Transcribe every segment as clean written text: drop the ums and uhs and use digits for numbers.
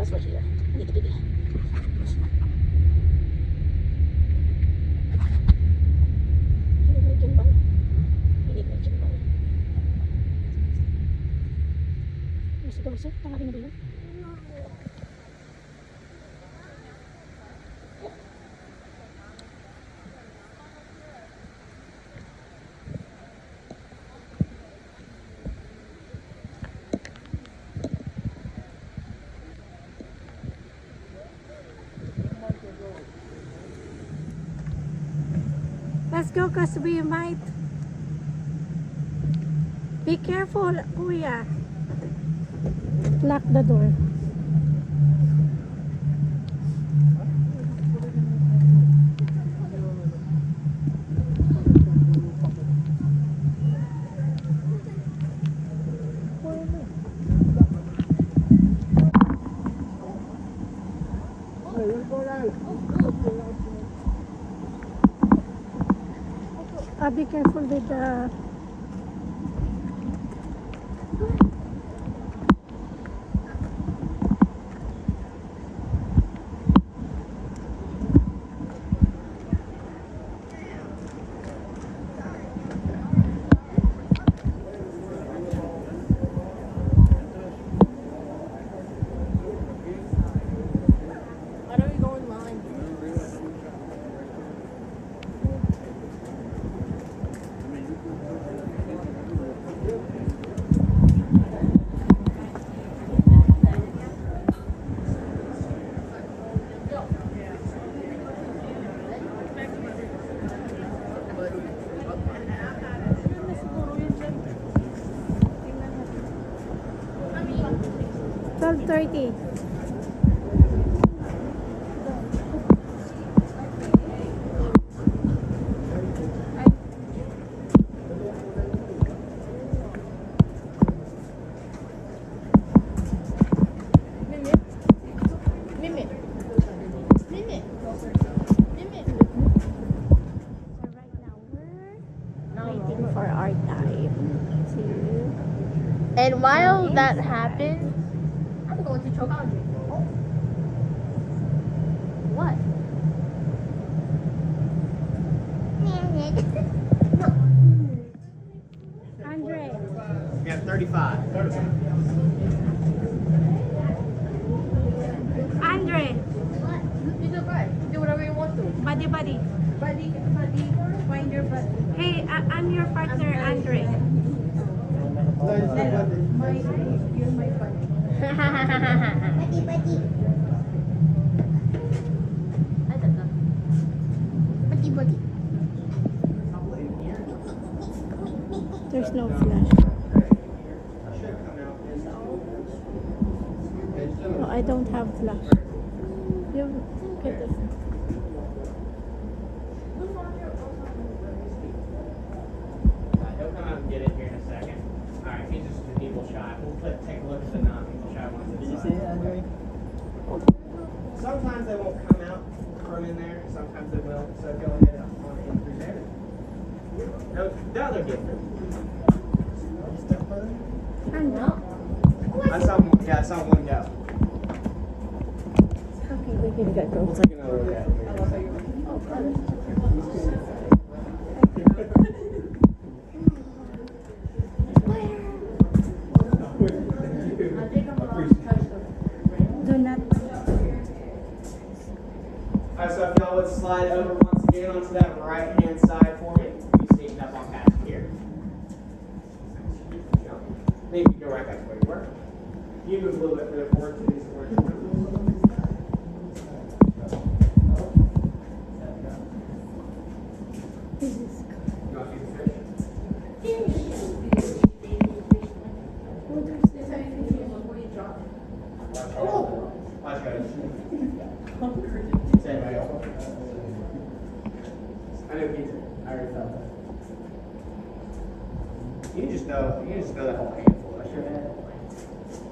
because we're here. I need to pee. Gusto ka na bilog? Let's go because we might. Be careful, Kuya. Lock the door. Be careful with the $12.30. And while that happens, I'm going to choke on you. What? Andre. Yeah, 35. Andre. What? It's okay. Do whatever you want to. Buddy. Buddy. Find your buddy. Hey, I'm your partner, Andre. You're my buddy. Buddy. Buddy. There's no flash. No, I don't have flash. You get this. He'll come out and get it here in a second. Alright, he's just an evil shot. We'll take a look at the non-evil shot ones. Did you see it, Andre? Sometimes they won't come out from in there. Sometimes they will. So go ahead and on in through there. No, the other get through. I saw one. Yeah, I saw one go. Okay, we can go. We'll take another look at it. Do not. Alright, so if y'all would slide over once again onto that right hand side for me. You sneak up on past here. Maybe go right back to where you were. You move a little bit further forward to these words. Watch guys. Say my elbow. I know pizza. I already felt that. You can just throw that whole handful. That's your head.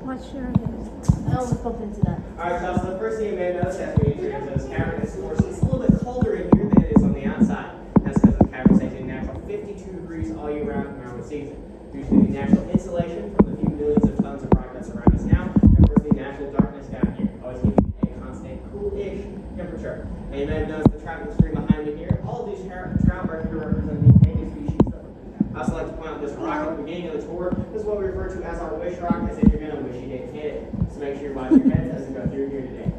What's your name? I almost bumped into that. Alright, so the first thing you may notice as we enter into this cavern is, of course, it's a little bit colder in here than it is on the outside. That's because the cavern stays in natural 52 degrees all year round around the season. Due to the natural insulation from the few millions of tons of rock that's around us now, and of course the natural darkness down here. Always And you may have noticed the trout stream behind me here. All of these trout are here to represent the native species. I also like to point out this rock at the beginning of the tour. This is what we refer to as our wish rock, as if you're going to wish you didn't hit it. So make sure you watch your heads as we go through here today.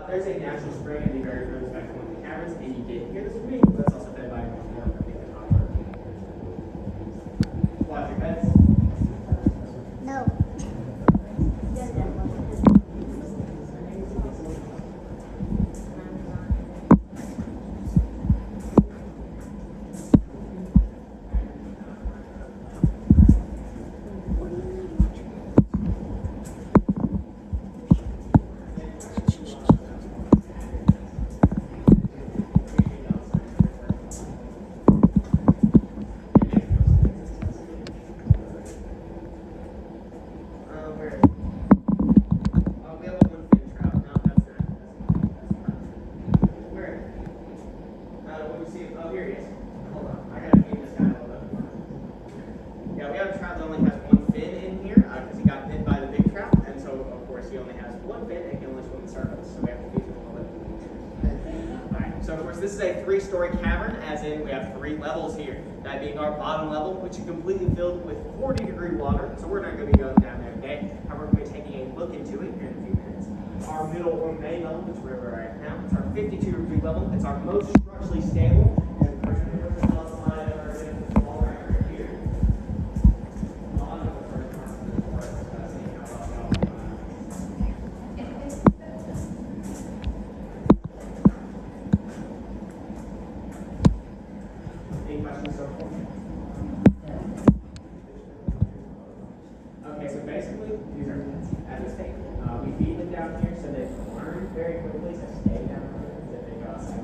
There's a natural spring in the very first back one of the caverns, and you did hear this with me, but that's also fed by water. Watch your heads. No. So of course this is a 3-story cavern, as in we have 3 levels here. That being our bottom level, which is completely filled with 40-degree water. So we're not going to be going down there today. However, we're going to be taking a look into it here in a few minutes. Our middle or main level, which we're right now, it's our 52-degree level. It's our most structurally stable. And of course, we're going to tell us why our wall right here. Any questions so far? Okay, so basically, these are kids at this state. We feed them down here so they learn very quickly to stay down here because if they go outside,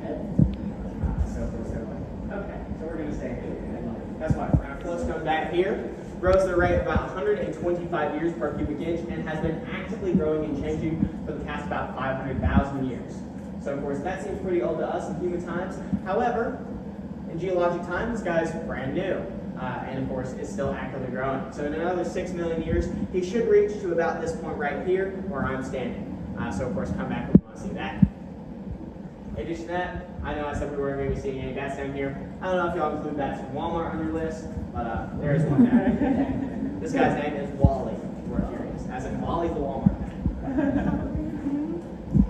they don't get so forth, so on. Okay, so we're going to stay here. That's why our floats come back here. Grows at a rate of about 125 years per cubic inch and has been actively growing and changing for the past about 500,000 years. So of course, that seems pretty old to us in human times. However, in geologic time, this guy's brand new, and of course, is still actively growing. So in another 6 million years, he should reach to about this point right here where I'm standing. So of course, come back if you want to see that. In addition to that, I know I said we weren't going to be seeing any bats down here. I don't know if y'all include bats from Walmart on your list, but there is one down here. This guy's name is Wally, if we're curious. As in Wally the Walmart bat.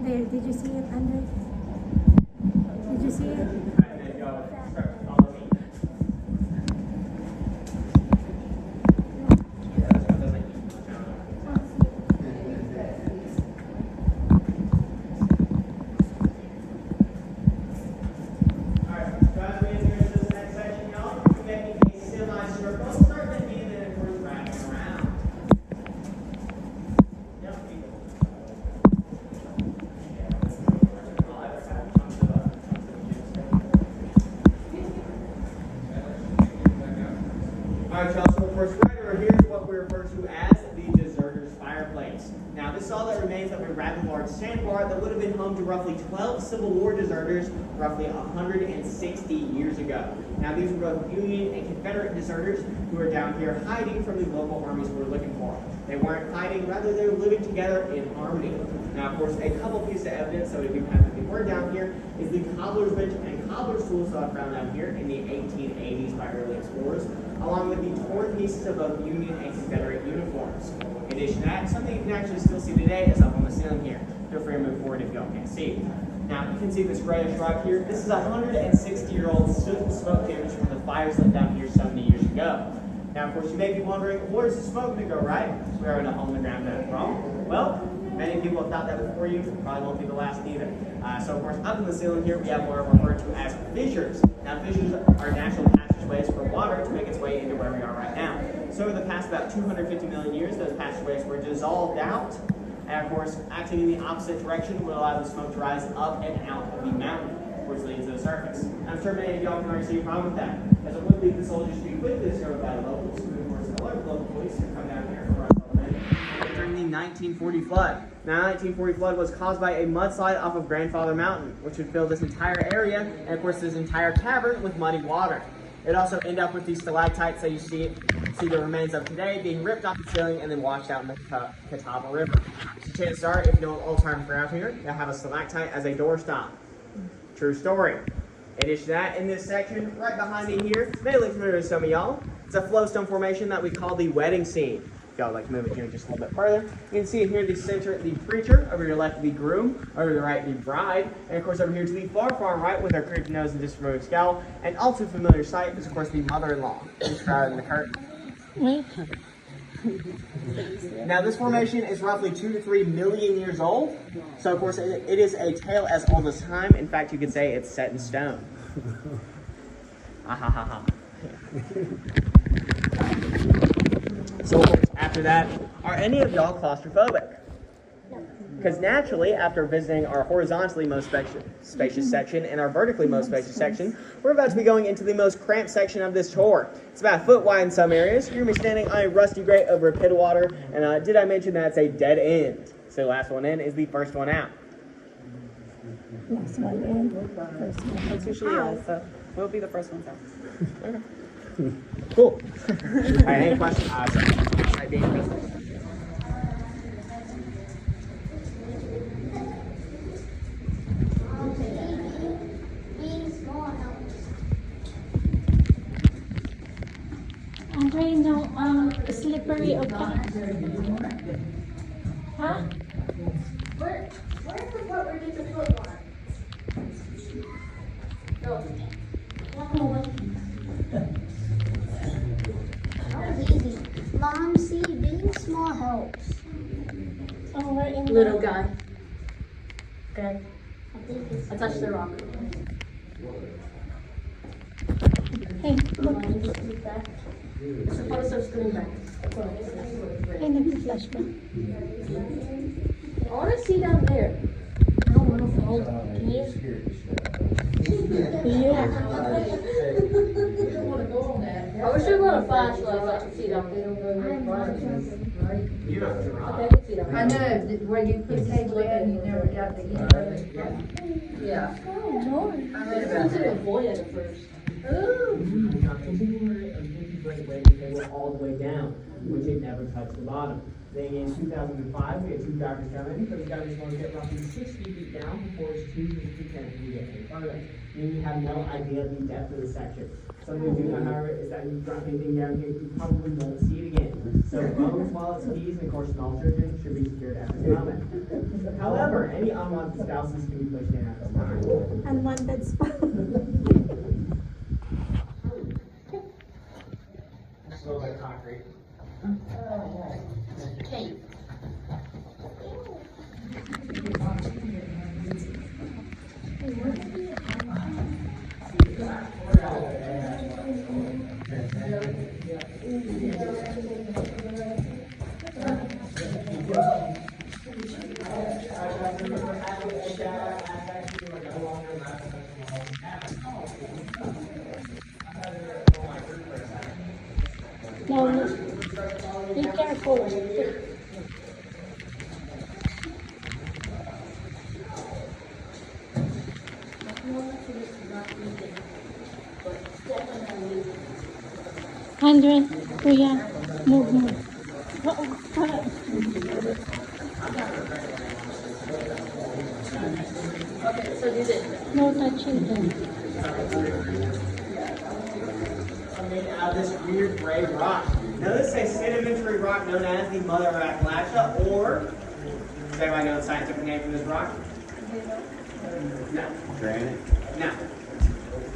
There, did you see it, Andre? Did you see it? Alright, then go. Follow me. Yeah, this one doesn't eat much, I don't know. Alright, guys, we enter into this next section, y'all. We're making a semicircle. Start with me and then, of course, wrapping around. Yep, Alright, y'all, so of course, right over here is what we refer to as the deserter's fireplace. Now, this is all that remains of a rather large sandbar that would have been home to roughly 12 Civil War deserters roughly 160 years ago. Now, these were both Union and Confederate deserters who were down here hiding from the local armies we were looking for. They weren't hiding, rather they were living together in harmony. Now, of course, a couple pieces of evidence that we do have that they were down here is the cobbler's bench and cobbler's tools that I found down here in the 1880s by early explorers, along with the torn pieces of both Union and Confederate uniforms. In addition to that, something you can actually still see today is up on the ceiling here. Feel free to move forward if y'all can't see. Now, you can see this grayish rock here. This is a 160-year-old smoke damage from the fires lit down here 70 years ago. Now, of course, you may be wondering, where does the smoke to go, right? We are in a hole in the ground that is wrong. Well, many people have thought that before you. Probably won't be the last either. So, of course, up in the ceiling here, we have what are referred to as fissures. Now, fissures are natural passageways for water to make its way into where we are right now. So, over the past about 250 million years, those passageways were dissolved out. And, of course, acting in the opposite direction would allow the smoke to rise up and out of the mountain, which leads to the surface. I'm sure many of y'all can already see a problem with that, as it would lead the soldiers to be quickly discovered by the locals, who, of course, alert local police to come down here for us during the 1940 flood. Now, 1940 flood was caused by a mudslide off of Grandfather Mountain, which would fill this entire area, and of course this entire cavern with muddy water. It also ended up with these stalactites that you see see the remains of today being ripped off the ceiling and then washed out in the Catawba River. So chances are, if you know an old time ground here, they'll have a stalactite as a doorstop. True story. In addition to that, in this section, right behind me here, mainly familiar with some of y'all, it's a flowstone formation that we call the wedding scene. If y'all like to move it here just a little bit further, you can see here the center, the preacher, over your left, the groom, over to the right, the bride, and of course over here to the far right with her crooked nose and disremoved scowl, and also familiar sight is of course the mother-in-law, described in the curtain. Now this formation is roughly 2 to 3 million years old, so of course it is a tale as old as time. In fact, you could say it's set in stone. So after that, are any of y'all claustrophobic? Because naturally, after visiting our horizontally most spacious section and our vertically most spacious section, we're about to be going into the most cramped section of this tour. It's about a foot wide in some areas. You're going to be standing on a rusty grate over a pit of water, and did I mention that it's a dead end? So the last one in is the first one out. Last one in, first one. That's usually us, so we'll be the first ones out. Cool. All right, any questions? Sorry, being present. Andre, no, slippery, okay? Huh? Where's the foot? Where did the foot lie? That was easy. Mom, see, being small helps. Oh, we're in Little the... guy. Okay. I touched the rock. Hey, look. It's supposed to screen back. Hey, look, the flashback. I want to see down there. I don't want to hold. Can you? Yeah. I wish there was a flashlight so I could see down there. You know, Okay, I can see down I there. know, where you put the table in, you never got the end of it. Yeah. Oh, Lord. I read I about was that. to avoid it at first. Now, continuing of integrated weighting table all the way down, which it never touched the bottom. Then in 2005, we had 2 divers come in, but the divers want to get roughly 60 feet down before it's too deep to get any further. You have no idea the depth of the section. Something we do know, however, is that you drop anything down here, you probably won't see it again. So phones, wallets, keys, and of course small children should be secured at this moment. However, any unwanted spouses can be pushed in at this time. Unwanted spot. Just a little bit of concrete. Cave. No, be careful. Andre, Kuya, move. Okay, so do this. No touching. Made out of this weird gray rock. Now this is a sedimentary rock known as the Mother of Appalachia, or does anybody know the scientific name for this rock? No. Granite. No.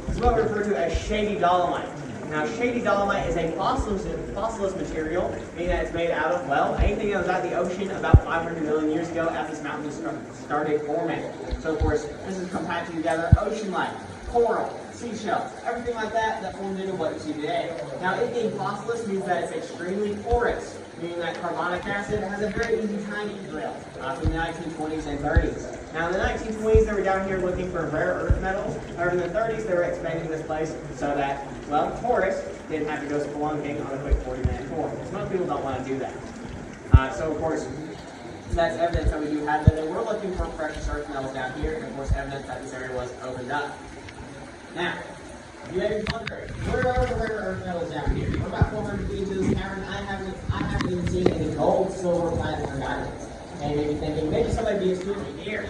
It's what we refer to as shady dolomite. Now shady dolomite is a fossilized material, meaning that it's made out of, well, anything that was out of the ocean about 500 million years ago after this mountain started forming. So of course, this is compacted together ocean life, coral, seashells, everything like that formed into what you see today. Now, it being fossilized means that it's extremely porous, meaning that carbonic acid has a very easy time to drill from the 1920s and 30s. Now, in the 1920s, they were down here looking for rare earth metals. However, in the 30s, they were expanding this place so that, well, tourists didn't have to go spelunking on a quick 40-minute tour, because most people don't want to do that. So, of course, that's evidence that we do have that they were looking for precious earth metals down here, and of course, evidence that this area was opened up. Now, You may be wondering, where are the rare earth metals down here? We're about 400 feet into this cavern. I haven't even seen any gold, silver, platinum, or diamonds. And you may be thinking, maybe somebody beat us to it here.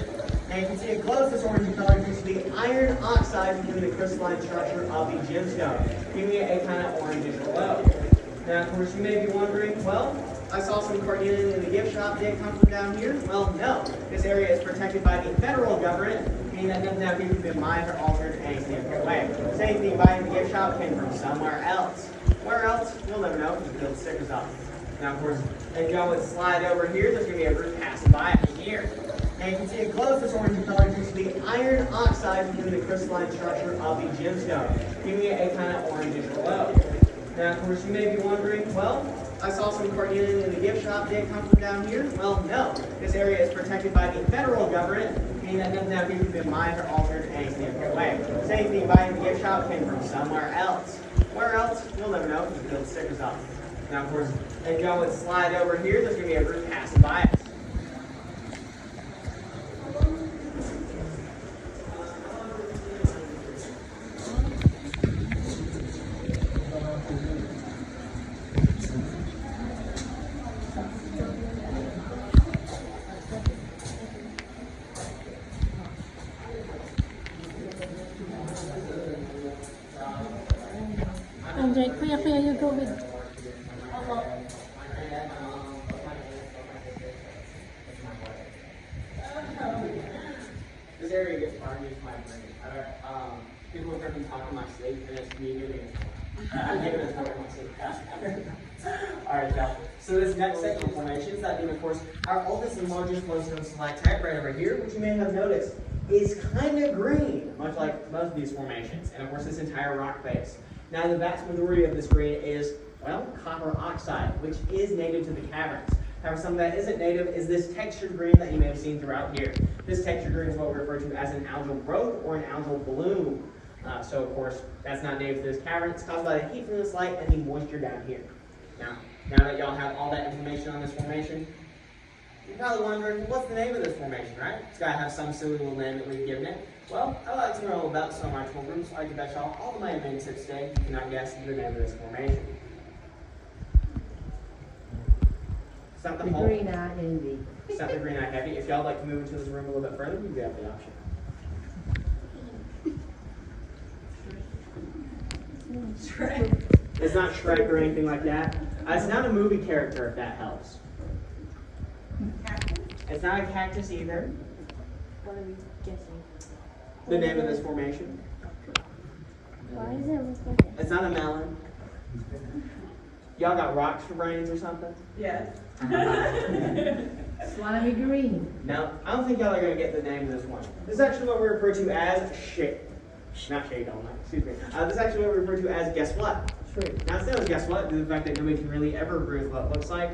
And you can see it glows this orange color due to the iron oxide within the crystalline structure of the gemstone, giving it a kind of orangish glow. Now, of course, you may be wondering, well, I saw some carnelian in the gift shop. Did it come from down here? Well, no. This area is protected by the federal government, meaning that nothing that has been mined or altered in any significant way. So anything buying in the gift shop came from somewhere else. Where else? You'll never know because the stickers up. Now, of course, as y'all would slide over here, there's going to be a route passing by up here. And you can see it glows this orange color due to the iron oxide within the crystalline structure of the gemstone, giving it a kind of orangish glow. Now, of course, you may be wondering, well, I saw some carnelian in the gift shop. Did it come from down here? Well, no. This area is protected by the federal government, meaning that nothing that has been mined or altered in any significant way. So anything buying in the gift shop came from somewhere else. Where else? You'll never know because the stickers up. Now, of course, as y'all would slide over here, there's going to be a route passing by us. Andre, kuya, you go with. This area gets far into my brain. People have heard me talk in my sleep, and it's me doing it. I'm giving it talk in my sleep. Alright, y'all. So this next set of formations, that being, of course, our oldest and largest limestone stalactite right over here, which you may have noticed, is kind of green, much like most of these formations, and of course this entire rock face. Now the vast majority of this green is, well, copper oxide, which is native to the caverns. However, something that isn't native is this textured green that you may have seen throughout here. This textured green is what we refer to as an algal growth or an algal bloom. So of course, that's not native to this cavern. It's caused by the heat from this light and the moisture down here. Now that y'all have all that information on this formation, you're probably wondering, what's the name of this formation, right? It's got to have some silly little name that we've given it. Well, I'd like to know about some of my tool groups. I'd like to bet y'all all the money main tips today. You cannot guess the name of this formation. It's not the whole. Green eye envy. It's not the green eye heavy. If y'all would like to move into this room a little bit further, you do have the option. Shrek. It's not Shrek or anything like that. It's not a movie character, if that helps. It's not a cactus either. What are we guessing? The name of this formation. Why does it look like that? It's not a melon. Y'all got rocks for brains or something? Yes. Slimy green. No, I don't think y'all are going to get the name of this one. This is actually what we refer to as shade. Not shade all night, excuse me. This is actually what we refer to as guess what? True. Now, instead of guess what, due to the fact that nobody can really ever agree with what it looks like,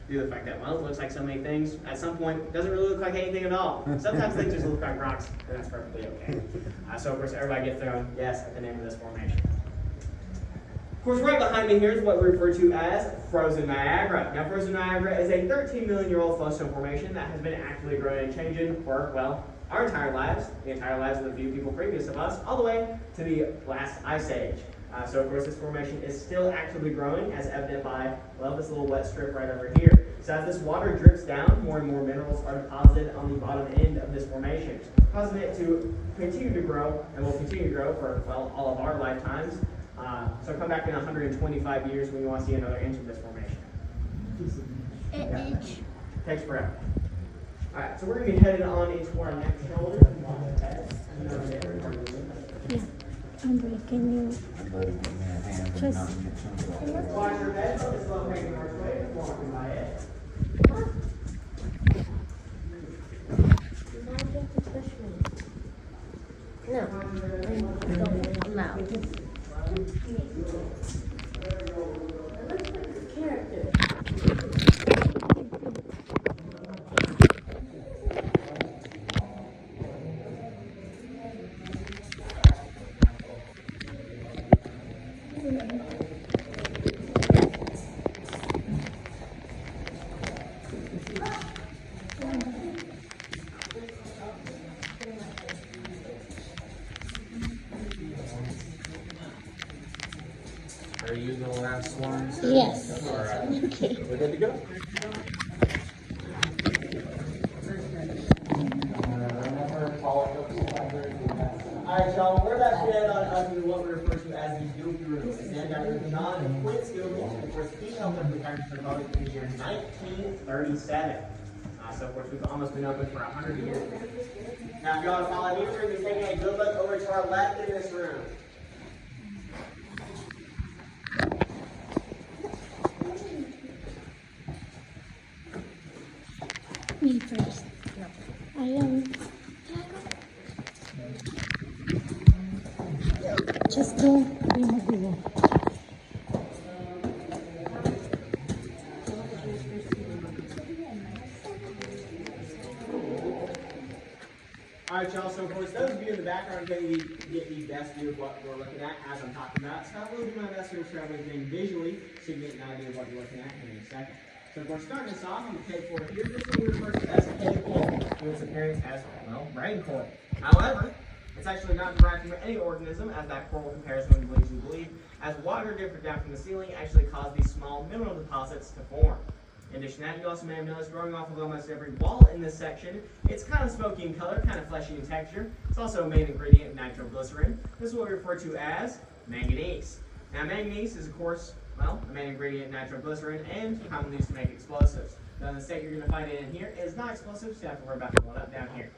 due to the fact that, well, it looks like so many things, at some point, it doesn't really look like anything at all. Sometimes things just look like rocks, and that's perfectly okay. So, of course, everybody gets their own guess at the name of this formation. Of course, right behind me here is what we refer to as Frozen Niagara. Now, Frozen Niagara is a 13-million-year-old flowstone formation that has been actively growing and changing for, well, our entire lives, the entire lives of the few people previous of us, all the way to the last ice age. So, of course, this formation is still actively growing, as evident by, well, this little wet strip right over here. So as this water drips down, more and more minerals are deposited on the bottom end of this formation, causing it to continue to grow, and will continue to grow for, well, all of our lifetimes. So come back in 125 years when you want to see another inch of this formation. An inch. Takes forever. Alright, so we're going to be headed on into our next shoulder. Yeah. Andre, can you just. Watch your head, focus locating north way, walking by it. last one. Yes. All right. Okay. We're good to go. Alright, y'all, we're about to get on what we refer to as the Guilty Rooms. And Dr. John and Quince Guilty, of course, he helped them prepare for the public in the year 1937. So, of course, we've almost been open for 100 years. Now, if you want to follow me, we're going to be taking a good look over to our left in this room. Me first. I am. Just go. Alright, y'all, so of course, those of you in the background get the best view of what we're looking at as I'm talking about. So I will do my best to describe everything visually so you get an idea of what you're looking at in a second. So of course, starting us off on the cave floor here, this is what we refer to as a cave floor, with its appearance as, well, rain coral. However, it's actually not derived from any organism, as that coral comparison leads you to believe, as water drifted down from the ceiling actually caused these small mineral deposits to form. In addition to that, you also may have noticed growing off of almost every wall in this section, it's kind of smoky in color, kind of fleshy in texture. It's also a main ingredient of nitroglycerin. This is what we refer to as manganese. Now, manganese is, of course, well, a main ingredient of nitroglycerin and commonly used to make explosives. Now, the state you're going to find it in here is not explosive, so you have to worry about blowing up down here.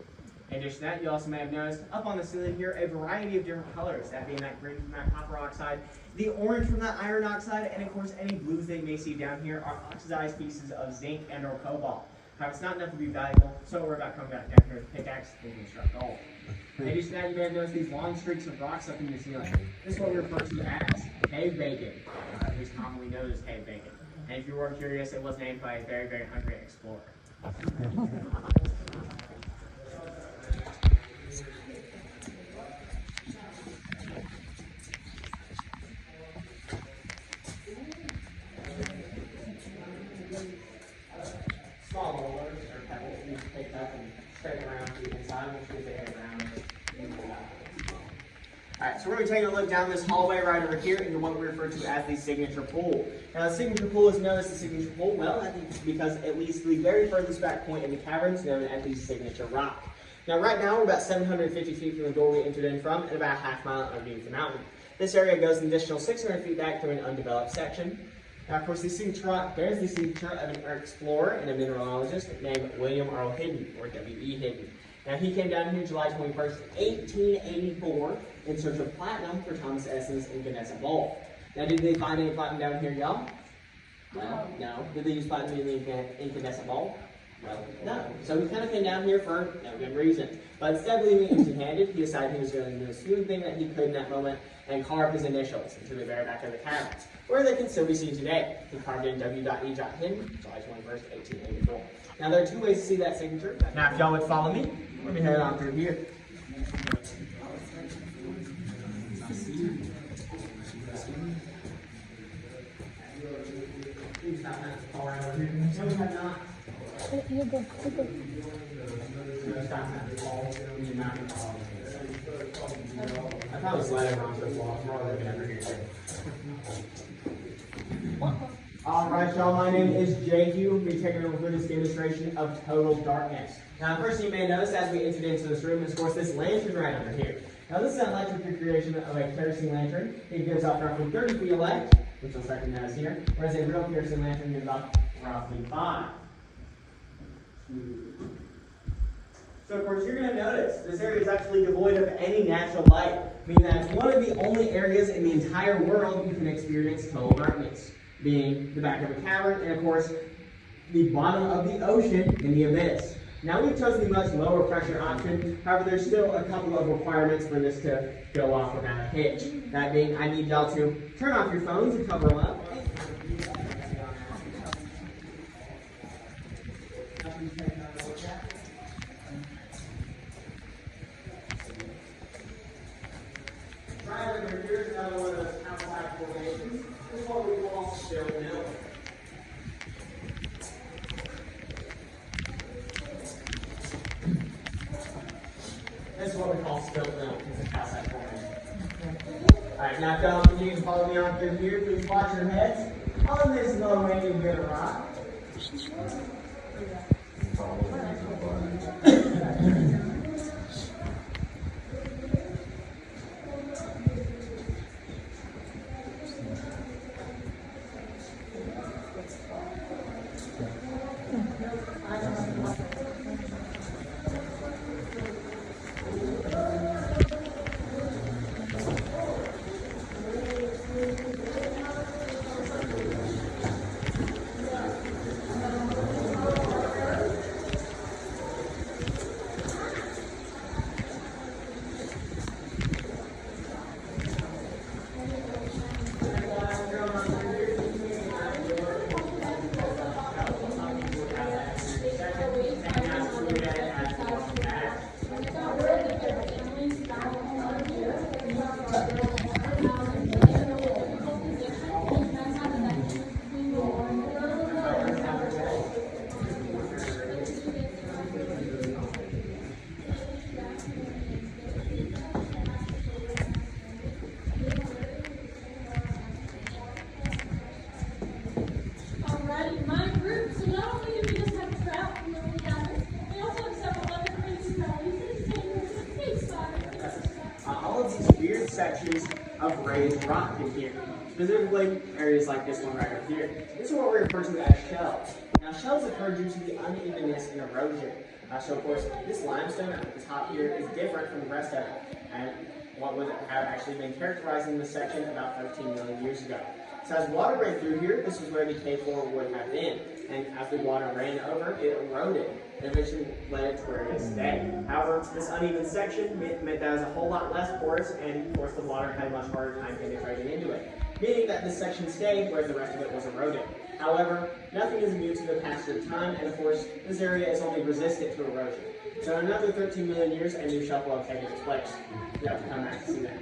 In addition to that, you also may have noticed up on the ceiling here a variety of different colors, that being that green from that copper oxide, the orange from that iron oxide, and of course any blues that you may see down here are oxidized pieces of zinc and or cobalt. However, it's not enough to be valuable, so we're about coming back down here with a pickaxe and construct gold. In addition to that, you may have noticed these long streaks of rocks up in the ceiling. This is what we refer to as cave bacon, at least commonly known as cave bacon. And if you were curious, it was named by a very, very hungry explorer. Small boulders or pebbles you pick up and scrape around to the inside, which gives it a round. Alright, so we're going to be taking a look down this hallway right over here into what we refer to as the signature pool. Now, the signature pool is known as the signature pool, well, I think because it leads to the very furthest back point in the caverns known as the signature rock. Now, right now, we're about 750 feet from the door we entered in from and about a half mile underneath the mountain. This area goes an additional 600 feet back through an undeveloped section. Now, of course, the signature rock bears the signature of an explorer and a mineralogist named William Earl Hidden, or W.E. Hidden. Now, he came down here July 21st, 1884, in search of platinum for Thomas Edison's incandescent bulb. Now, did they find any platinum down here, y'all? Well, no. Did they use platinum in the incandescent bulb? Well, no. So he kind of came down here for no good reason. But instead of leaving empty-handed, he decided he was going to do the smooth thing that he could in that moment and carve his initials into the very back of the caverns, where they can still be seen today. He carved in W.E. Hidden, July 21st, 1884. Now, there are two ways to see that signature. Now, if y'all would follow me, let me head on through here. You go. I probably slide it around this wall. Alright, y'all, my name is Jehu. We'll be taking over this demonstration of total darkness. Now, the first thing you may notice as we entered into this room is, of course, this lantern right under here. Now, this is an electric recreation of a kerosene lantern. It gives off roughly 30 feet of light, which you'll recognize here, whereas a real kerosene lantern gives off roughly 5. So, of course, you're going to notice this area is actually devoid of any natural light, meaning that it's one of the only areas in the entire world you can experience total darkness, being the back of a cavern and, of course, the bottom of the ocean in the abyss. Now, we've chosen the much lower pressure option. However, there's still a couple of requirements for this to go off without a hitch. That being, I need y'all to turn off your phones and cover them up. Right over here is another one of those outside formations. This is what we call still mill. This is what we call spilled milk. It's a calcite formation. Alright, now if y'all continue to follow me on through here, please watch your heads. On this low range bit of rock. Alrighty, my group, so not only do we just have trout and little caverns, we also have several other crazy values and space All of these weird sections of raised rock in here, specifically areas like this one right over here. This is what we refer to as shells. Now, shells occur due to the unevenness and erosion. So, of course, this limestone at the top here is different from the rest of it, and what would have actually been characterizing this section about 13 million years ago. So as water ran through here, this is where the K4 would have been. And as the water ran over, it eroded and eventually led it to where it is today. However, this uneven section meant that it was a whole lot less porous, and of course the water had a much harder time penetrating into it, meaning that this section stayed where the rest of it was eroded. However, nothing is immune to the passage of time, and of course, this area is only resistant to erosion. So in another 13 million years, a new shelf will have taken its place. You have to come back to see that.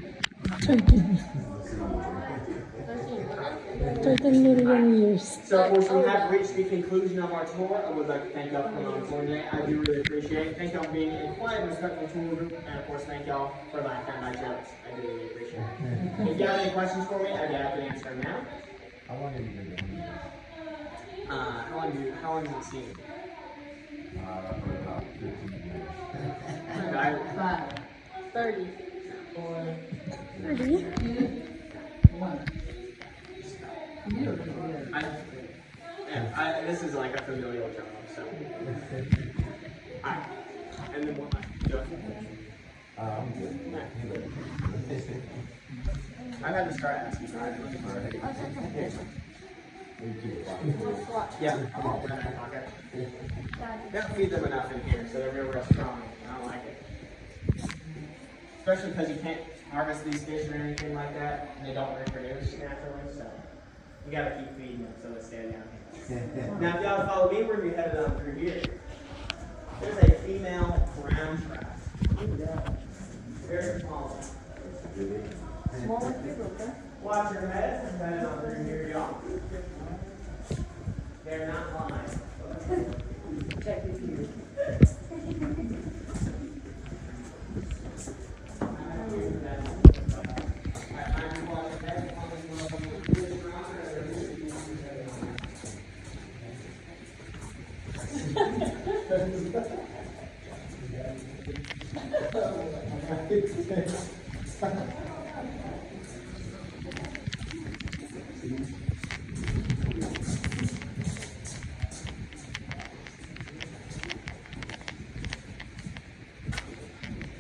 13 million years. So, of course, we have reached the conclusion of our tour. I would like to thank y'all for coming on the tour today. I do really appreciate it. Thank y'all for being a quiet, respectful tour group. And, of course, thank y'all for laughing at my jokes. I do really appreciate it. If you have any questions for me, I'd be happy to answer them now. How long have you been doing this? How long have you seen it? For about 15 years. 5, 30, 30? 1. This is like a familial job, so. Alright. And then what? I'm good. I've had to start asking. Yeah. They don't feed them enough in here, so they're real strong. I don't like it. Especially because you can't harvest these fish or anything like that, and they don't reproduce naturally, so you gotta keep feeding them so they stay down here. Now, if y'all follow me, we're gonna be headed on through here. There's a female brown trout. Very small. Watch your heads and headed on through here, y'all. They're not lying. Check with you.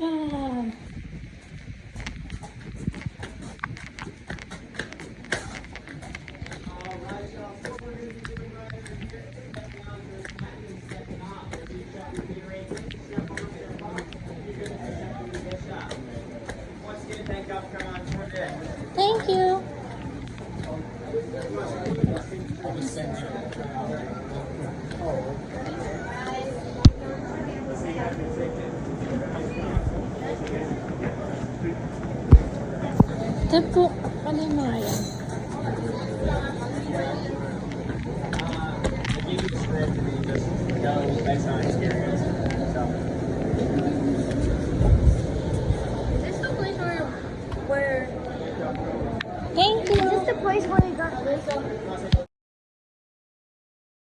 Ah. Thank you. Ito po, ano mo yan? Based on experience. So. Thank Is you. this the place where you got this?